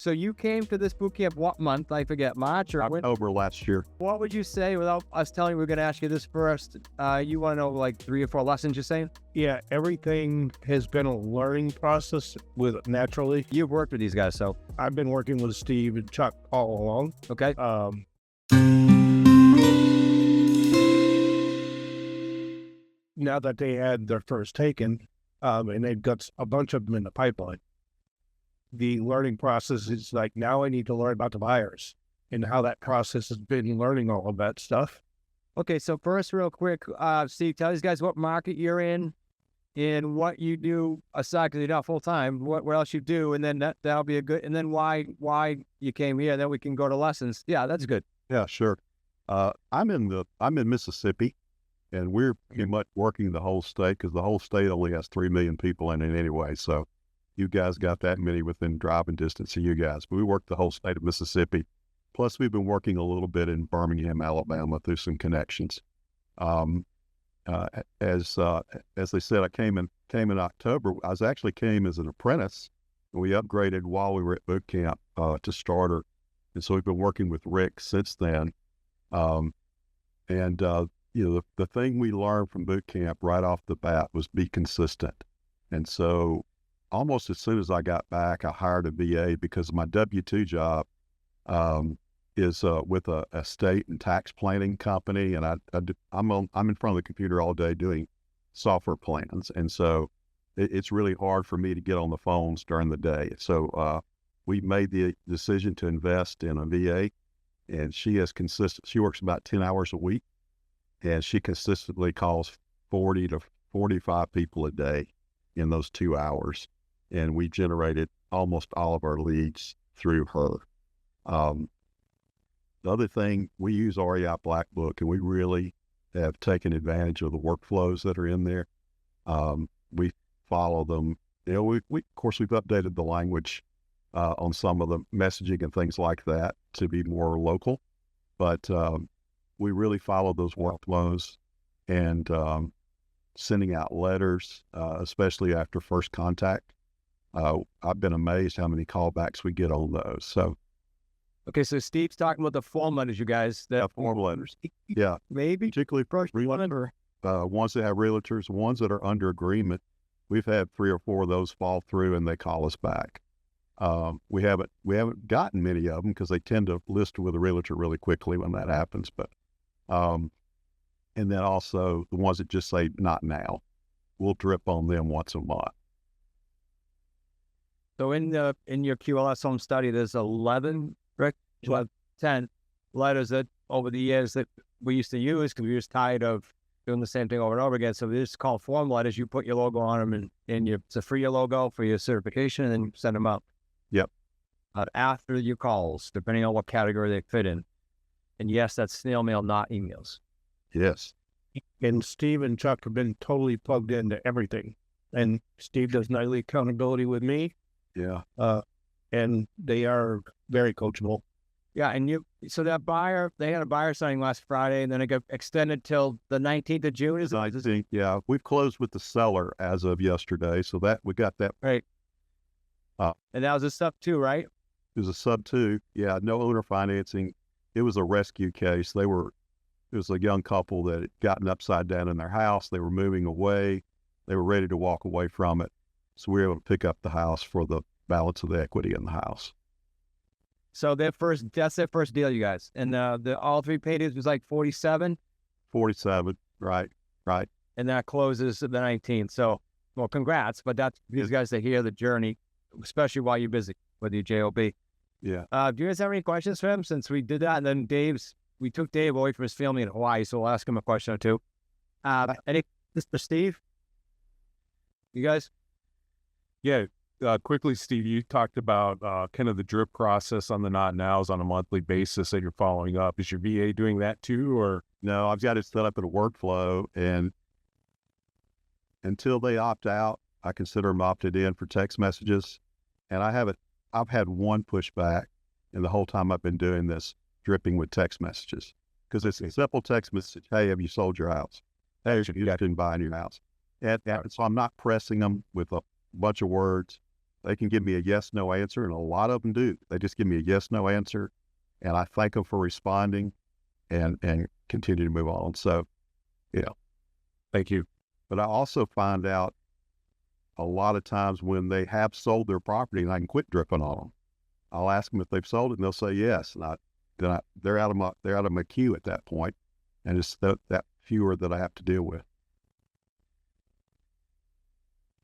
So you came to this boot camp what month? I forget, March or when? October last year. What would you say without us telling you we're going to ask you this first? You want to know like 3 or 4 lessons you're saying? Yeah, everything has been a learning process with naturally. You've worked with these guys, so. I've been working with Steve and Chuck all along. Okay. Now that they had their first taken, and they've got a bunch of them in the pipeline, the learning process is like, now I need to learn about the buyers and how that process has been learning all of that stuff. Okay, so first, real quick, Steve, tell these guys what market you're in and what you do aside, because you're not full time. What else you do, and then that'll be a good. And then why you came here. Then we can go to lessons. Yeah, that's good. Yeah, sure. I'm in Mississippi, and we're pretty much working the whole state because the whole state only has 3 million people in it anyway. So you guys got that many within driving distance of you guys. But we work the whole state of Mississippi. Plus, we've been working a little bit in Birmingham, Alabama, through some connections. As they said, I came in October. I actually came as an apprentice, and we upgraded while we were at boot camp to starter. And so we've been working with Rick since then. The thing we learned from boot camp right off the bat was be consistent. And so almost as soon as I got back, I hired a VA because my W-2 job is with a estate and tax planning company, and I'm in front of the computer all day doing software plans, and so it's really hard for me to get on the phones during the day. So we made the decision to invest in a VA, and she is consistent. She works about 10 hours a week, and she consistently calls 40 to 45 people a day in those 2 hours, and we generated almost all of our leads through her. The other thing, we use REI Black Book, and we really have taken advantage of the workflows that are in there. We follow them. Of course, we've updated the language on some of the messaging and things like that to be more local, but we really follow those workflows and sending out letters, especially after first contact. I've been amazed how many callbacks we get on those. So. Okay, so Steve's talking about the form letters, you guys. Form letters. Yeah. Maybe. Particularly ones that have realtors, ones that are under agreement. We've had 3 or 4 of those fall through, and they call us back. We haven't gotten many of them because they tend to list with a realtor really quickly when that happens. But, and then also the ones that just say not now, we'll drip on them once a month. So in your QLS home study, there's 11, Rick, 10 letters that over the years that we used to use because we were just tired of doing the same thing over and over again. So they're just called form letters. You put your logo on them, and it's a free logo for your certification, and then you send them out. Yep. After your calls, depending on what category they fit in. And yes, that's snail mail, not emails. Yes. And Steve and Chuck have been totally plugged into everything. And Steve does nightly accountability with me. Yeah. And they are very coachable. Yeah, and so that buyer, they had a buyer signing last Friday, and then it got extended till the 19th of June. Is it? Yeah, we've closed with the seller as of yesterday, so that we got that. Right. And that was a sub 2, right? It was a sub 2. Yeah, no owner financing. It was a rescue case. It was a young couple that had gotten upside down in their house. They were moving away. They were ready to walk away from it. So we were able to pick up the house for the balance of the equity in the house. So that's their first deal, you guys. And all 3 paydays was like 47? 47, right. And that closes the 19th. So, well, congrats. But that's these guys that hear the journey, especially while you're busy with your JOB. Yeah. Do you guys have any questions for him since we did that? And then we took Dave away from his family in Hawaii, so we'll ask him a question or two. Any for Steve? You guys? Yeah. Quickly, Steve, you talked about kind of the drip process on the not nows on a monthly basis that you're following up. Is your VA doing that too, or? No, I've got it set up in a workflow, and until they opt out, I consider them opted in for text messages. And I've had one pushback in the whole time I've been doing this, dripping with text messages, because it's a simple text message. Hey, have you sold your house? Hey, you didn't buy a new house. And so I'm not pressing them with a bunch of words. They can give me a yes, no answer, and a lot of them do. They just give me a yes, no answer, and I thank them for responding and continue to move on. So, Thank you. but I also find out a lot of times when they have sold their property and I can quit dripping on them. I'll ask them if they've sold it, and they'll say yes. And they're out of my queue at that point, and it's that fewer that I have to deal with.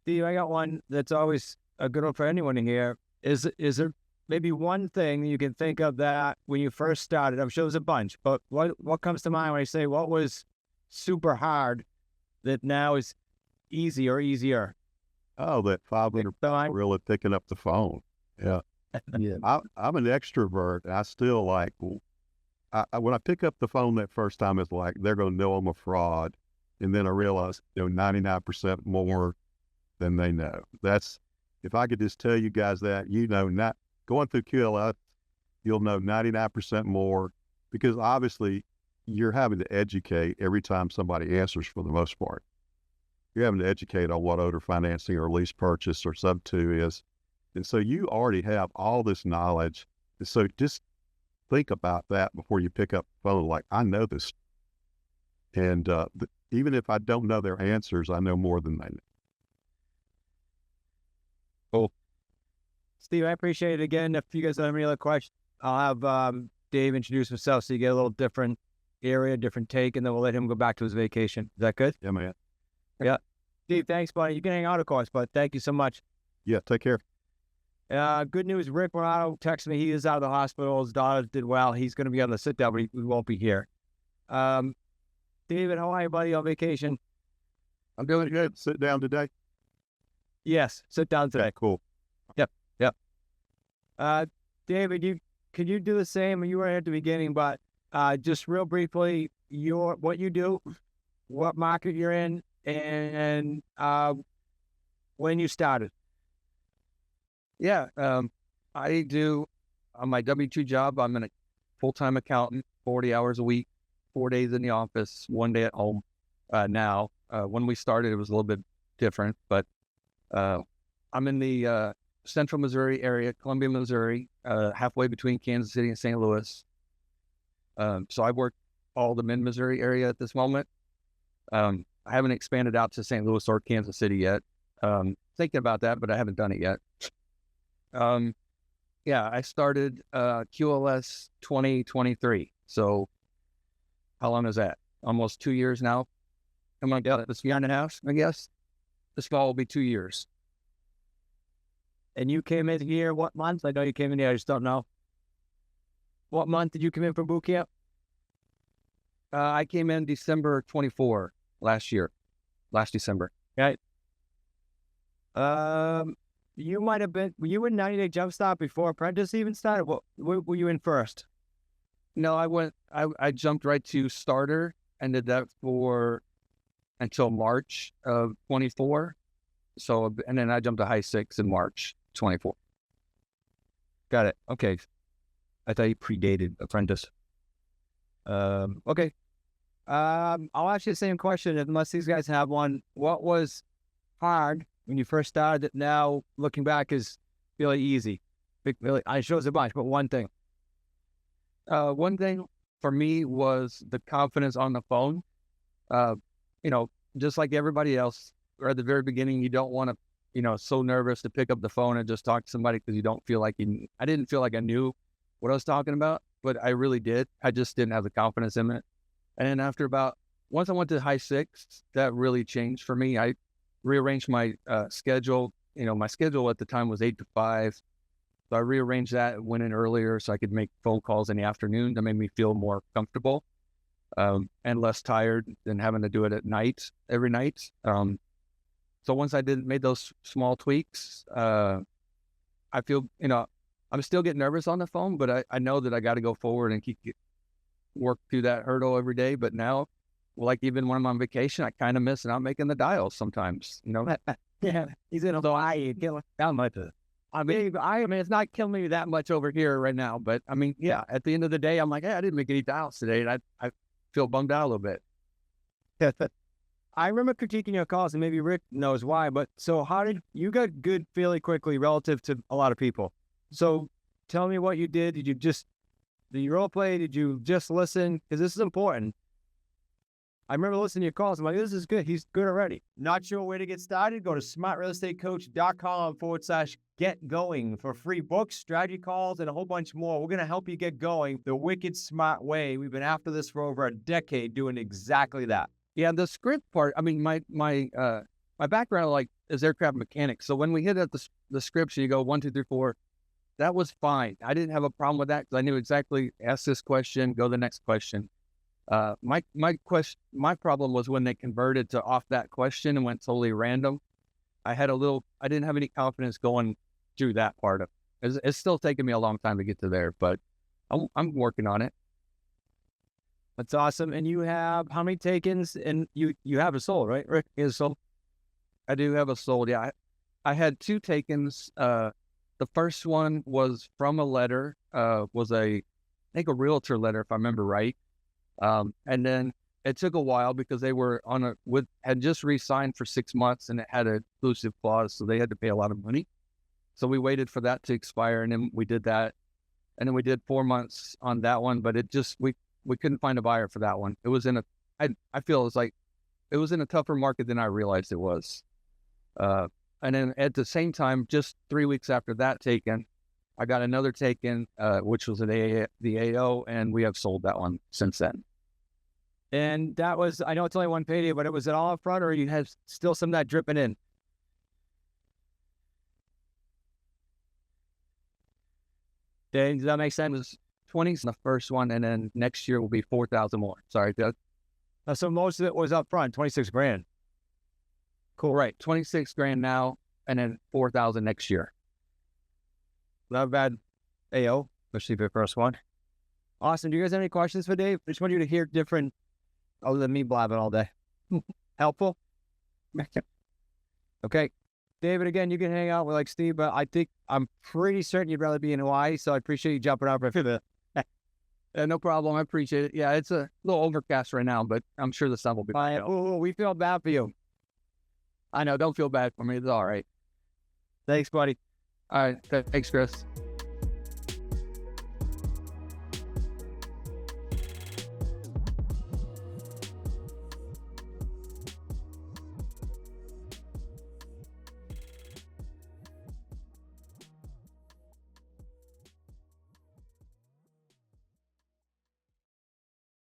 Steve, I got one that's always a good one for anyone in here. Is there maybe one thing you can think of that when you first started? I'm sure there's a bunch, but what comes to mind when I say what was super hard that now is easy or easier? Oh, that 500 really picking up the phone. Yeah. Yeah. I'm an extrovert. And I still like, when I pick up the phone that first time, it's like, they're going to know I'm a fraud. And then I realize, 99% more than they know. If I could just tell you guys that, not going through QLS, you'll know 99% more, because obviously you're having to educate every time somebody answers for the most part. You're having to educate on what owner financing or lease purchase or sub-2 is. And so you already have all this knowledge. And so just think about that before you pick up the phone. Like, I know this. And even if I don't know their answers, I know more than they know. Cool. Steve, I appreciate it again. If you guys have any other questions, I'll have Dave introduce himself so you get a little different area, different take, and then we'll let him go back to his vacation. Is that good? Yeah, man. Yeah. Steve, thanks, buddy. You can hang out, of course, but thank you so much. Yeah, take care. Good news, Rick Morado texted me. He is out of the hospital. His daughter did well. He's going to be on the sit-down, but he won't be here. David, how are you, buddy, on vacation? I'm doing good. Sit down today. Yes, sit down today. Cool. Yep. David, could you do the same? You were here at the beginning, but just real briefly, what you do, what market you're in, and when you started. Yeah, I do on my W-2 job. I'm a full-time accountant, 40 hours a week, 4 days in the office, 1 day at home. Now, when we started, it was a little bit different, but I'm in the central Missouri area, Columbia, Missouri, halfway between Kansas City and St. Louis. So I work all the mid-Missouri area at this moment. I haven't expanded out to St. Louis or Kansas City yet. Thinking about that, but I haven't done it yet. I started QLS 2023. So how long is that? Almost 2 years now. Come on, this year and a half, I guess. This fall will be 2 years. And you came in here, what month? I know you came in here, I just don't know. What month did you come in for boot camp? I came in December 24 last December. Right. You might have been, were you in 90 Day Jumpstart before Apprentice even started? What were you in first? No, I jumped right to starter and did that until March of 24. So, and then I jumped to high 6 in March 24. Got it. Okay. I thought you predated Apprentice. Okay. I'll ask you the same question unless these guys have one. What was hard when you first started that now looking back is really easy? Really, I shows a bunch, but one thing. One thing for me was the confidence on the phone. Just like everybody else, or at the very beginning, you don't want to, so nervous to pick up the phone and just talk to somebody because you don't feel like I didn't feel like I knew what I was talking about, but I really did. I just didn't have the confidence in it. And then once I went to high 6, that really changed for me. I rearranged my schedule. My schedule at the time was 8 to 5. So I rearranged that, went in earlier so I could make phone calls in the afternoon. That made me feel more comfortable and less tired than having to do it at night, every night. So once I made those small tweaks, I feel, I'm still getting nervous on the phone, but I know that I got to go forward and work through that hurdle every day. But now, like even when I'm on vacation, I kind of miss not making the dials sometimes, Yeah, he's in Hawaii. Down much. I mean, it's not killing me that much over here right now, but I mean, yeah, at the end of the day, I'm like, hey, I didn't make any dials today, and I feel bummed out a little bit. I remember critiquing your calls, and maybe Rick knows why, but so how did you got good fairly quickly relative to a lot of people? So tell me what you did. Did you role play? Did you just listen? Because this is important. I remember listening to your calls. I'm like, this is good. He's good already. Not sure where to get started? Go to smartrealestatecoach.com/get going for free books, strategy calls, and a whole bunch more. We're going to help you get going the wicked smart way. We've been after this for over a decade doing exactly that. Yeah, the script part. I mean, my background like is aircraft mechanics. So when we hit at the scripts, you go 1, 2, 3, 4. That was fine. I didn't have a problem with that because I knew exactly ask this question, go the next question. My problem was when they converted to off that question and went totally random. I didn't have any confidence going through that part of it. It's still taking me a long time to get to there, but I'm working on it. That's awesome. And you have how many takens? And you have a sold, right? Rick is sold. I do have a sold. Yeah, I had 2 takens. The first one was from a letter. Was I think a realtor letter, if I remember right. And then it took a while because they were had just re-signed for 6 months and it had an exclusive clause, so they had to pay a lot of money. So we waited for that to expire, and then we did that, and then we did 4 months on that one. But it just we couldn't find a buyer for that one. It was I feel it's like it was in a tougher market than I realized it was. And then at the same time, just 3 weeks after that taken, I got another taken, which was the AO, and we have sold that one since then. And that was, I know it's only one payday, but it was it all up front, or you have still some of that dripping in? Does that make sense? It was 20 the first one, and then next year will be 4,000 more. Sorry, Doug. So most of it was up front, 26 grand. Cool, right. 26 grand now, and then 4,000 next year. Not bad AO, especially for the first one. Awesome. Do you guys have any questions for Dave? I just want you to hear different, other than me blabbing all day. Helpful? Okay. David, again, you can hang out with like Steve, but I'm pretty certain you'd rather be in Hawaii, so I appreciate you jumping out for the. No problem. I appreciate it. Yeah, it's a little overcast right now, but I'm sure the sun will be fine. We feel bad for you. I know. Don't feel bad for me. It's all right. Thanks, buddy. All right. Thanks, Chris.